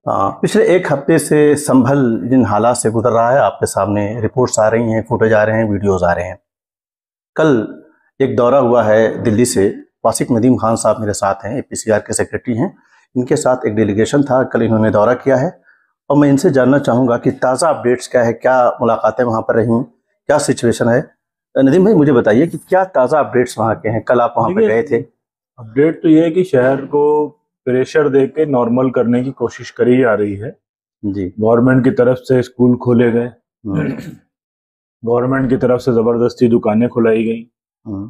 पिछले एक हफ्ते से संभल जिन हालात से गुजर रहा है, आपके सामने रिपोर्ट्स आ रही हैं, फुटेज आ रहे हैं, वीडियोस आ रहे हैं। कल एक दौरा हुआ है दिल्ली से। वासिक नदीम खान साहब मेरे साथ हैं, APCR के सेक्रेटरी हैं। इनके साथ एक डेलीगेशन था, कल इन्होंने दौरा किया है और मैं इनसे जानना चाहूँगा कि ताज़ा अपडेट्स क्या है, क्या मुलाकातें वहाँ पर रहीं, क्या सिचुएशन है। नदीम भाई, मुझे बताइए कि क्या ताज़ा अपडेट्स वहाँ के हैं, कल आप वहाँ पर गए थे। अपडेट तो ये है कि शहर को प्रेशर दे के नॉर्मल करने की कोशिश करी जा रही है जी। गवर्नमेंट की तरफ से स्कूल खोले गए, गवर्नमेंट की तरफ से जबरदस्ती दुकानें खुलाई गई।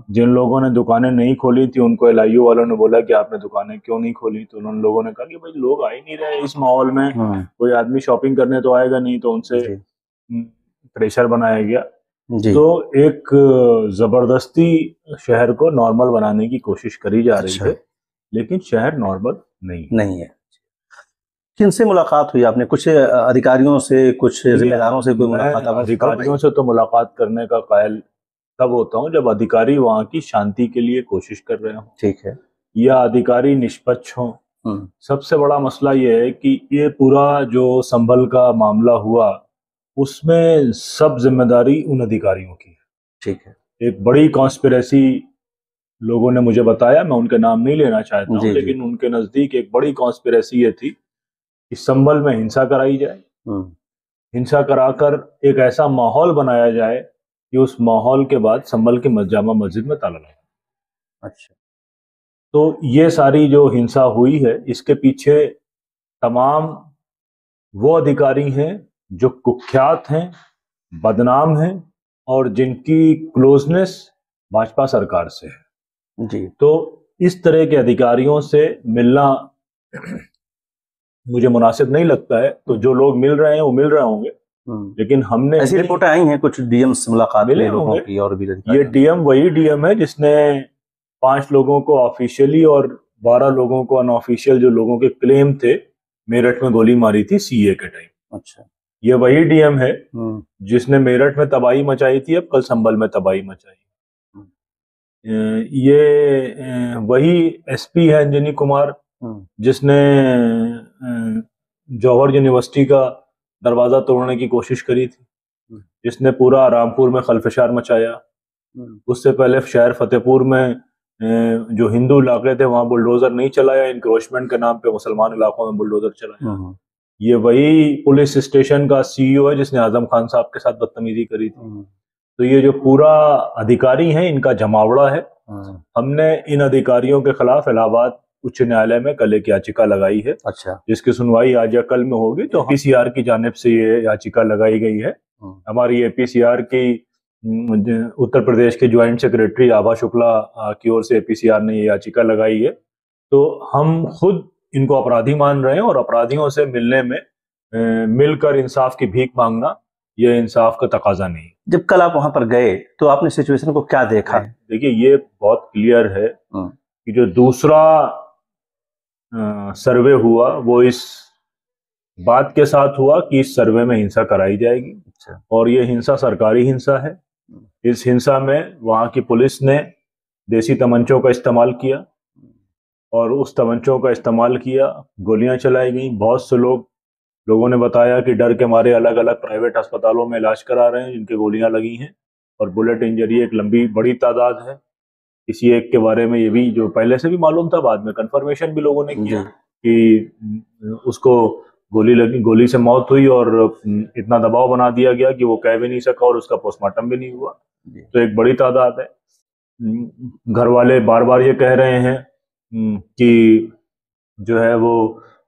जिन लोगों ने दुकानें नहीं खोली थी उनको LIU वालों ने बोला कि आपने दुकानें क्यों नहीं खोली, तो उन लोगों ने कहा कि भाई लोग आ ही नहीं रहे इस माहौल में, कोई आदमी शॉपिंग करने तो आएगा नहीं, तो उनसे प्रेशर बनाया गया। तो एक जबरदस्ती शहर को नॉर्मल बनाने की कोशिश करी जा रही है, लेकिन शहर नॉर्मल नहीं है। किनसे मुलाकात हुई आपने? कुछ अधिकारियों से, कुछ जिम्मेदारों से कोई मुलाकात? अधिकारियों से तो मुलाकात करने का कायल तब होता हूँ जब अधिकारी वहाँ की शांति के लिए कोशिश कर रहे हो, ठीक है, या अधिकारी निष्पक्ष हो। सबसे बड़ा मसला ये है कि ये पूरा जो संभल का मामला हुआ उसमें सब जिम्मेदारी उन अधिकारियों की है। ठीक है, एक बड़ी कॉन्स्पिरेसी लोगों ने मुझे बताया, मैं उनके नाम नहीं लेना चाहता हूँ, लेकिन उनके नजदीक एक बड़ी कॉन्स्पिरेसी ये थी कि संभल में हिंसा कराई जाए, हिंसा कराकर एक ऐसा माहौल बनाया जाए कि उस माहौल के बाद संभल की जामा मस्जिद में ताला लगा। अच्छा, तो ये सारी जो हिंसा हुई है इसके पीछे तमाम वो अधिकारी हैं जो कुख्यात हैं, बदनाम हैं और जिनकी क्लोजनेस भाजपा सरकार से है जी। तो इस तरह के अधिकारियों से मिलना मुझे मुनासिब नहीं लगता है। तो जो लोग मिल रहे हैं वो मिल रहे होंगे, लेकिन हमने ऐसी रिपोर्टें आई हैं कुछ DM से मुलाकात मिले लोगों की, और भी ये DM वही DM है जिसने 5 लोगों को ऑफिशियली और 12 लोगों को अनऑफिशियल, जो लोगों के क्लेम थे, मेरठ में गोली मारी थी CA के टाइम। अच्छा, ये वही DM है जिसने मेरठ में तबाही मचाई थी, अब कल संभल में तबाही मचाई। ये वही SP है अंजनी कुमार जिसने जौहर यूनिवर्सिटी का दरवाजा तोड़ने की कोशिश करी थी, जिसने पूरा रामपुर में खलफशार मचाया। उससे पहले शहर फतेहपुर में जो हिंदू इलाके थे वहां बुलडोजर नहीं चलाया, इंक्रोचमेंट के नाम पे मुसलमान इलाकों में बुलडोजर चलाया। ये वही पुलिस स्टेशन का CEO है जिसने आजम खान साहब के साथ बदतमीजी करी थी। तो ये जो पूरा अधिकारी है इनका जमावड़ा है। हमने इन अधिकारियों के खिलाफ इलाहाबाद उच्च न्यायालय में कल एक याचिका लगाई है। अच्छा, जिसकी सुनवाई आज या कल में होगी। तो APCR की जानिब से ये याचिका लगाई गई है। हमारी APCR की उत्तर प्रदेश के ज्वाइंट सेक्रेटरी आभा शुक्ला की ओर से APCR ने ये याचिका लगाई है। तो हम खुद इनको अपराधी मान रहे हैं और अपराधियों से मिलने में मिलकर इंसाफ की भीख मांगना ये इंसाफ का तकाजा नहीं है। जब कल आप वहां पर गए तो आपने सिचुएशन को क्या देखा? देखिए, ये बहुत क्लियर है कि जो दूसरा सर्वे हुआ वो इस बात के साथ हुआ कि इस सर्वे में हिंसा कराई जाएगी। अच्छा। और ये हिंसा सरकारी हिंसा है। इस हिंसा में वहां की पुलिस ने देसी तमंचों का इस्तेमाल किया और उस तमंचों का इस्तेमाल किया, गोलियां चलाई गई। बहुत से लोगों ने बताया कि डर के मारे अलग अलग प्राइवेट अस्पतालों में इलाज करा रहे हैं जिनके गोलियां लगी हैं, और बुलेट इंजरी एक लंबी बड़ी तादाद है। किसी एक के बारे में ये भी जो पहले से भी मालूम था, बाद में कंफर्मेशन भी लोगों ने किया कि उसको गोली लगी, गोली से मौत हुई और इतना दबाव बना दिया गया कि वो कह भी नहीं सका और उसका पोस्टमार्टम भी नहीं हुआ। तो एक बड़ी तादाद है। घर वाले बार बार ये कह रहे हैं कि जो है वो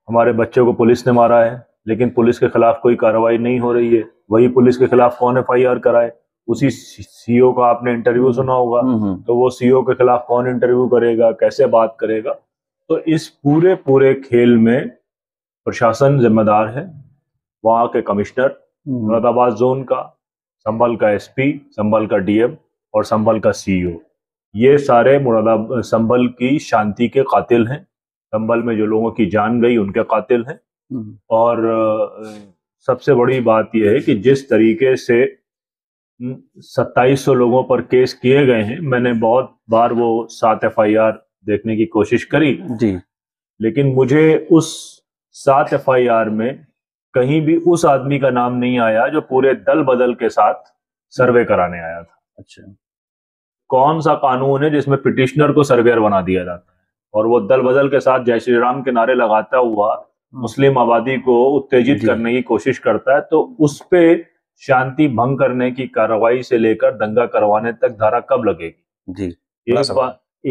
हमारे बच्चे को पुलिस ने मारा है, लेकिन पुलिस के खिलाफ कोई कार्रवाई नहीं हो रही है। वही पुलिस के खिलाफ कौन FIR कराए? उसी CEO का आपने इंटरव्यू सुना होगा, तो वो CEO के खिलाफ कौन इंटरव्यू करेगा, कैसे बात करेगा? तो इस पूरे खेल में प्रशासन जिम्मेदार है, वहां के कमिश्नर मुरादाबाद जोन का, संभल का SP, संभल का DM और संभल का CEO। ये सारे संभल की शांति के कातिल हैं। संभल में जो लोगों की जान गई उनके कातिल हैं। और सबसे बड़ी बात यह है कि जिस तरीके से 2700 लोगों पर केस किए गए हैं, मैंने बहुत बार वो 7 FIR देखने की कोशिश करी जी, लेकिन मुझे उस 7 FIR में कहीं भी उस आदमी का नाम नहीं आया जो पूरे दल बदल के साथ सर्वे कराने आया था। अच्छा, कौन सा कानून है जिसमें पिटिशनर को सर्वेयर बना दिया जाता है और वो दल बदल के साथ जय श्री राम के नारे लगाता हुआ मुस्लिम आबादी को उत्तेजित करने की कोशिश करता है, तो उस पे शांति भंग करने की कार्रवाई से लेकर दंगा करवाने तक धारा कब लगेगी? जी,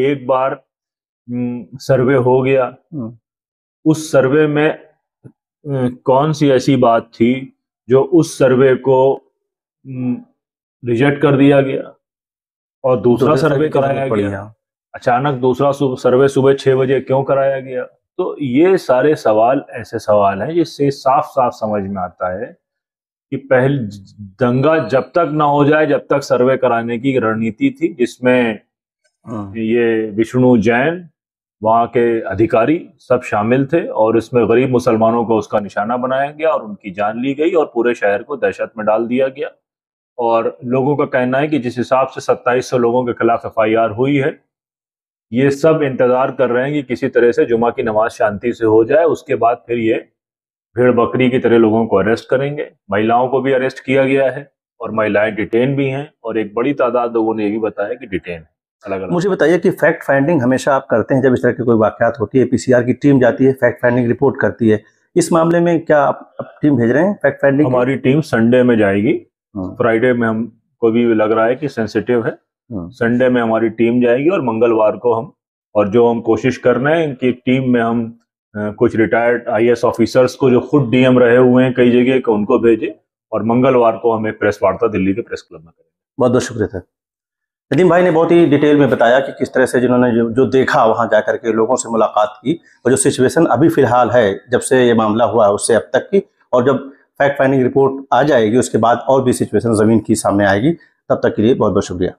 एक बार सर्वे हो गया, उस सर्वे में कौन सी ऐसी बात थी जो उस सर्वे को रिजेक्ट कर दिया गया और दूसरा सर्वे कराया गया? अचानक दूसरा सर्वे सुबह 6 बजे क्यों कराया गया? तो ये सारे सवाल ऐसे सवाल हैं जिससे साफ साफ समझ में आता है कि पहले दंगा जब तक ना हो जाए जब तक सर्वे कराने की रणनीति थी, जिसमें ये विष्णु जैन वहाँ के अधिकारी सब शामिल थे और इसमें गरीब मुसलमानों को उसका निशाना बनाया गया और उनकी जान ली गई और पूरे शहर को दहशत में डाल दिया गया। और लोगों का कहना है कि जिस हिसाब से 2700 लोगों के खिलाफ FIR हुई है, ये सब इंतजार कर रहे हैं कि किसी तरह से जुमा की नमाज शांति से हो जाए, उसके बाद फिर ये भेड़ बकरी की तरह लोगों को अरेस्ट करेंगे। महिलाओं को भी अरेस्ट किया गया है और महिलाएं डिटेन भी हैं और एक बड़ी तादाद लोगों ने ये भी बताया कि डिटेन है अलग अलग। मुझे बताइए कि फैक्ट फाइंडिंग हमेशा आप करते हैं जब इस तरह की कोई वाकयात होती है, PCR की टीम जाती है, फैक्ट फाइंडिंग रिपोर्ट करती है, इस मामले में क्या आप टीम भेज रहे हैं फैक्ट फाइंडिंग? हमारी टीम संडे में जाएगी। फ्राइडे में हमको भी लग रहा है कि सेंसिटिव है, संडे में हमारी टीम जाएगी और मंगलवार को हम, और जो हम कोशिश कर रहे हैं कि टीम में हम कुछ रिटायर्ड IAS ऑफिसर्स को जो खुद DM रहे हुए हैं कई जगह को उनको भेजे और मंगलवार को हम एक प्रेस वार्ता दिल्ली के प्रेस क्लब में करेंगे। बहुत बहुत शुक्रिया सर। नदीम भाई ने बहुत ही डिटेल में बताया कि किस तरह से जिन्होंने जो देखा वहां जाकर के लोगों से मुलाकात की और जो सिचुएशन अभी फिलहाल है जब से ये मामला हुआ है उससे अब तक की, और जब फैक्ट फाइंडिंग रिपोर्ट आ जाएगी उसके बाद और भी सिचुएशन ज़मीन की सामने आएगी। तब तक के लिए बहुत बहुत शुक्रिया।